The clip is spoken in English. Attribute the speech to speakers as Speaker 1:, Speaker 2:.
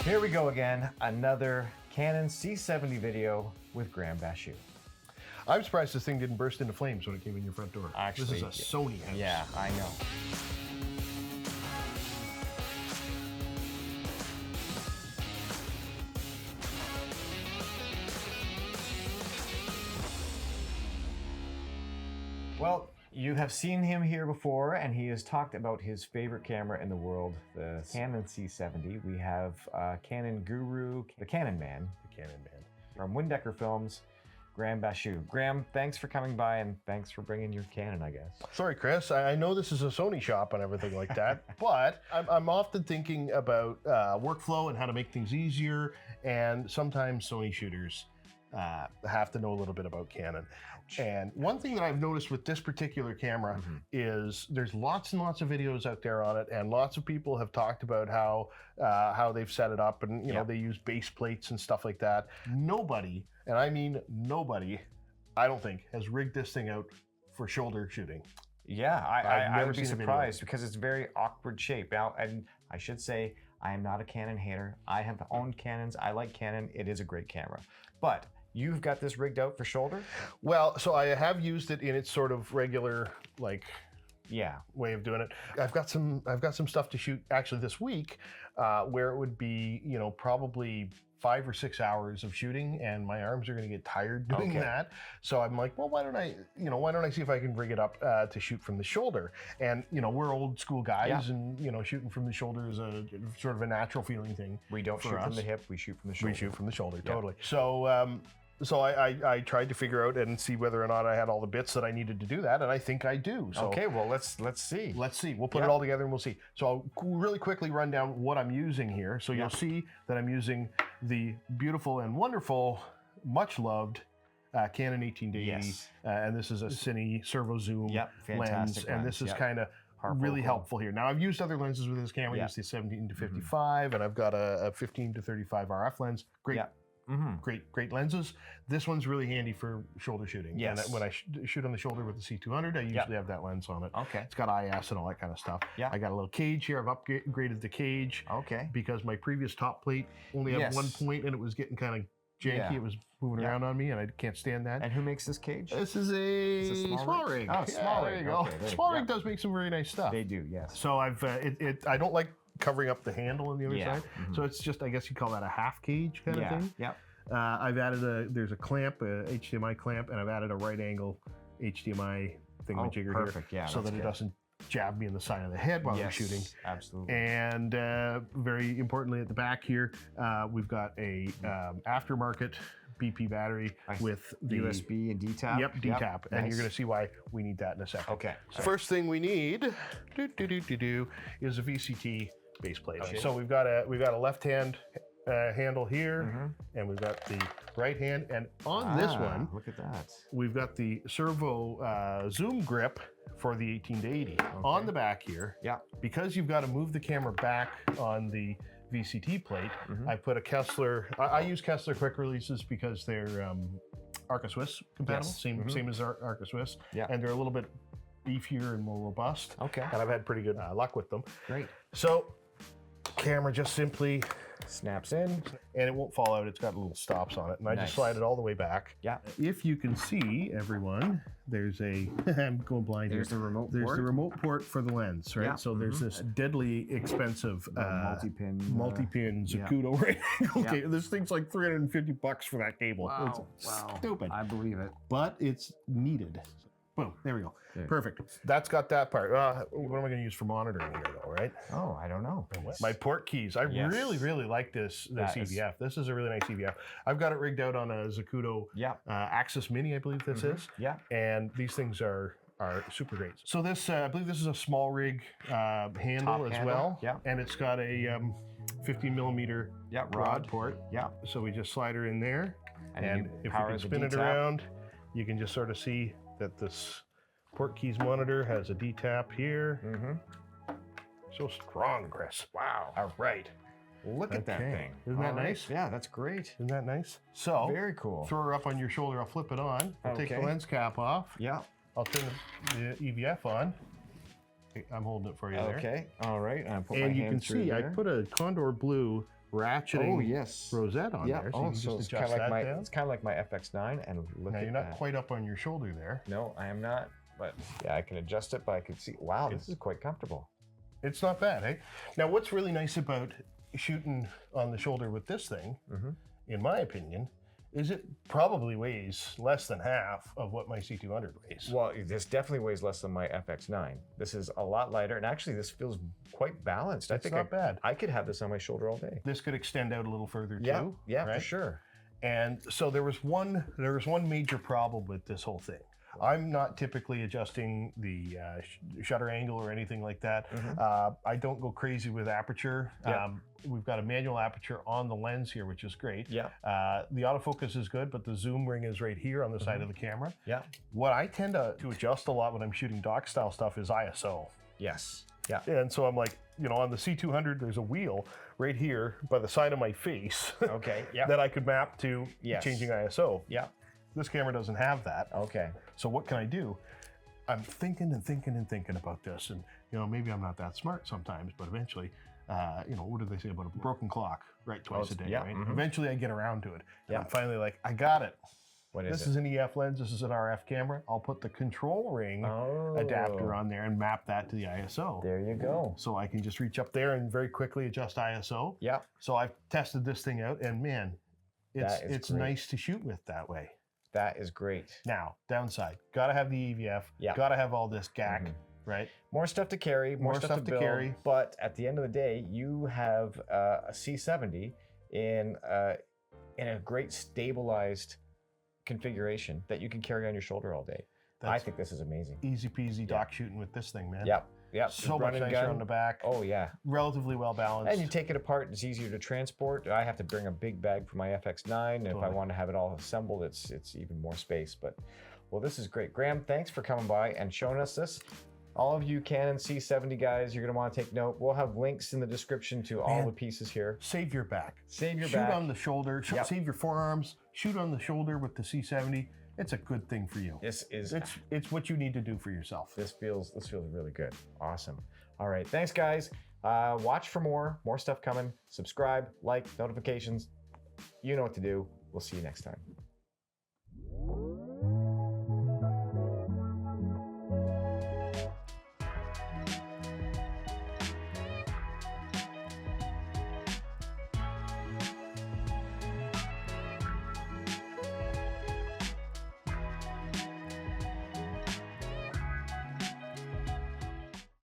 Speaker 1: Here we go again, another Canon C70 video with Graeme.
Speaker 2: I'm surprised this thing didn't burst into flames when it came in your front door.
Speaker 1: Actually,
Speaker 2: this is a Sony house.
Speaker 1: Yeah, I know. Well, you have seen him here before, and he has talked about his favorite camera in the world, the Canon C70. We have Canon Guru, the Canon Man.
Speaker 2: The Canon Man.
Speaker 1: From Windecker Films, Graeme. Graeme, thanks for coming by, and thanks for bringing your Canon, I guess.
Speaker 2: Sorry, Chris. I know this is a Sony shop and everything like that, but I'm often thinking about workflow and how to make things easier, and sometimes Sony shooters have to know a little bit about Canon.
Speaker 1: Ouch.
Speaker 2: And one thing that I've noticed with this particular camera is there's lots and lots of videos out there on it, and lots of people have talked about how they've set it up, and you know, they use base plates and stuff like that. Nobody, and I mean nobody, I don't think, has rigged this thing out for shoulder shooting.
Speaker 1: Yeah, I would be surprised because it's very awkward shape. Now, and I should say, I am not a Canon hater. I have owned Canons. I like Canon. It is a great camera. But you've got this rigged out for shoulder?
Speaker 2: Well, so I have used it in its sort of regular, like, way of doing it. I've got some stuff to shoot actually this week, where it would be, you know, probably 5 or 6 hours of shooting, and my arms are going to get tired doing that. So I'm like, well, why don't I see if I can rig it up to shoot from the shoulder? And you know, we're old school guys, and you know, shooting from the shoulder is a sort of a natural feeling thing.
Speaker 1: We don't shoot from the hip; we shoot from the shoulder.
Speaker 2: We shoot from the shoulder, totally. So. So I tried to figure out and see whether or not I had all the bits that I needed to do that, and I think I do. So
Speaker 1: okay, well let's see.
Speaker 2: Let's see. We'll put it all together and we'll see. So I'll really quickly run down what I'm using here. So you'll see that I'm using the beautiful and wonderful, much loved Canon 18-80, and this is a Cine Servo Zoom lens, and this is kind of really helpful here. Now I've used other lenses with this camera. I used the 17-55, and I've got a 15-35 RF lens. Great. Great lenses. This one's really handy for shoulder shooting. And when I shoot on the shoulder with the C200, I usually have that lens on it. Okay. It's got IS and all that kind of stuff. I got a little cage here. I've upgraded the cage. Because my previous top plate only had one point, and it was getting kind of janky. It was moving around on me, and I can't stand that.
Speaker 1: And who makes this cage?
Speaker 2: This is a small rig.
Speaker 1: Oh, small rig.
Speaker 2: There you go. Okay, small rig does make some very nice stuff.
Speaker 1: They do, yes.
Speaker 2: So I've I don't like covering up the handle on the other side. So it's just, I guess you call that a half cage kind of thing. I've added there's a clamp, a HDMI clamp, and I've added a right angle HDMI thingamajigger here, so that it doesn't jab me in the side of the head while I'm shooting.
Speaker 1: Absolutely.
Speaker 2: And very importantly, at the back here, we've got a aftermarket BP battery with the
Speaker 1: USB and DTAP.
Speaker 2: Yep, DTAP, and you're going to see why we need that in a second.
Speaker 1: Okay.
Speaker 2: So first thing we need is a VCT base plate. So we've got a left hand handle here, and we've got the right hand, and on this one,
Speaker 1: look at that,
Speaker 2: we've got the servo zoom grip for the 18-80 on the back here. Because you've got to move the camera back on the VCT plate, I put a Kessler. I use Kessler quick releases because they're Arca Swiss compatible, same as Arca Swiss, and they're a little bit beefier and more robust. And I've had pretty good luck with them. Great. So camera just simply snaps in, and it won't fall out. It's got little stops on it, and I just slide it all the way back. If you can see, everyone, there's a I'm going blind here.
Speaker 1: There's the remote port.
Speaker 2: There's the remote port for the lens, right? So there's this deadly expensive multi-pin Zacuto right angle cable. This thing's like $350 for that cable. It's stupid.
Speaker 1: I believe it.
Speaker 2: But it's needed. Boom, there we go. Perfect. That's got that part. What am I going to use for monitoring here, though, right?
Speaker 1: Oh, I don't know.
Speaker 2: My port keys. I really like this EVF. This is a really nice EVF. I've got it rigged out on a Zacuto Axis Mini, I believe this is. And these things are super great. So this, I believe this is a small rig handle as well. And it's got a 15 millimeter rod port. So we just slide her in there. And if you can spin it around, you can just sort of see that this port keys monitor has a DTAP here. So strong, Chris. Wow. All right.
Speaker 1: Look at that thing.
Speaker 2: Isn't that nice?
Speaker 1: Yeah, that's great.
Speaker 2: Isn't that nice? So
Speaker 1: very cool.
Speaker 2: Throw her up on your shoulder. I'll flip it on. I'll take the lens cap off. I'll turn the EVF on. I'm holding it for you there.
Speaker 1: Okay. All right.
Speaker 2: And you can see I put a Condor Blue ratcheting
Speaker 1: yes.
Speaker 2: rosette on there, so you can just
Speaker 1: it's
Speaker 2: adjust
Speaker 1: kind of
Speaker 2: that
Speaker 1: like
Speaker 2: down.
Speaker 1: it's kind of like my FX9, and look
Speaker 2: Now
Speaker 1: at
Speaker 2: you're not
Speaker 1: that.
Speaker 2: quite up on your shoulder there.
Speaker 1: No, I am not. But yeah, I can adjust it, but I can see. Wow, this is quite comfortable.
Speaker 2: It's not bad, hey? Now, what's really nice about shooting on the shoulder with this thing, in my opinion, is it probably weighs less than half of what my C200 weighs.
Speaker 1: Well, this definitely weighs less than my FX9. This is a lot lighter, and actually this feels quite balanced. I
Speaker 2: It's
Speaker 1: think
Speaker 2: not bad.
Speaker 1: I could have this on my shoulder all day.
Speaker 2: This could extend out a little further
Speaker 1: Yeah,
Speaker 2: too.
Speaker 1: yeah,
Speaker 2: right?
Speaker 1: for sure.
Speaker 2: And so there was one major problem with this whole thing. I'm not typically adjusting the shutter angle or anything like that. I don't go crazy with aperture.
Speaker 1: Yeah.
Speaker 2: We've got a manual aperture on the lens here, which is great.
Speaker 1: Yeah.
Speaker 2: The autofocus is good, but the zoom ring is right here on the side of the camera.
Speaker 1: Yeah.
Speaker 2: What I tend to adjust a lot when I'm shooting doc style stuff is ISO.
Speaker 1: Yes. Yeah.
Speaker 2: And so I'm like, you know, on the C200, there's a wheel right here by the side of my face
Speaker 1: Okay. Yeah.
Speaker 2: that I could map to changing ISO.
Speaker 1: Yeah.
Speaker 2: This camera doesn't have that.
Speaker 1: Okay.
Speaker 2: So what can I do? I'm thinking and thinking and thinking about this, and you know, maybe I'm not that smart sometimes, but eventually, you know, what do they say about a broken clock? Right, twice a day,
Speaker 1: yeah,
Speaker 2: right? Eventually, I get around to it.
Speaker 1: Yeah.
Speaker 2: And I'm finally like, I got it.
Speaker 1: What is
Speaker 2: This
Speaker 1: it?
Speaker 2: is an EF lens. This is an RF camera. I'll put the control ring adapter on there and map that to the ISO.
Speaker 1: There you go.
Speaker 2: So I can just reach up there and very quickly adjust ISO.
Speaker 1: Yeah.
Speaker 2: So I've tested this thing out, and man, it's
Speaker 1: great.
Speaker 2: nice to shoot with that way.
Speaker 1: That is great.
Speaker 2: Now, downside, gotta have the EVF,
Speaker 1: Yeah.
Speaker 2: gotta have all this GAC, right?
Speaker 1: More stuff to carry, more stuff to build,
Speaker 2: carry.
Speaker 1: But at the end of the day, you have a C70 in a great stabilized configuration that you can carry on your shoulder all day. I think this is amazing.
Speaker 2: Easy peasy dock shooting with this thing, man.
Speaker 1: Yep. Yep.
Speaker 2: So
Speaker 1: Run
Speaker 2: much
Speaker 1: and
Speaker 2: nicer
Speaker 1: gun.
Speaker 2: on the back.
Speaker 1: Oh yeah.
Speaker 2: Relatively well balanced.
Speaker 1: And you take it apart, it's easier to transport. I have to bring a big bag for my FX9. And if I want to have it all assembled, it's even more space. But well, this is great. Graeme, thanks for coming by and showing us this. All of you Canon C70 guys, you're gonna want to take note. We'll have links in the description to all the pieces here.
Speaker 2: Save your back.
Speaker 1: Save your
Speaker 2: shoot
Speaker 1: back.
Speaker 2: on the shoulder. Save your forearms. Shoot on the shoulder with the C70. It's a good thing for you.
Speaker 1: This is
Speaker 2: It's what you need to do for yourself.
Speaker 1: This feels really good. Awesome. All right, thanks guys. Watch for more stuff coming. Subscribe, like, notifications. You know what to do. We'll see you next time.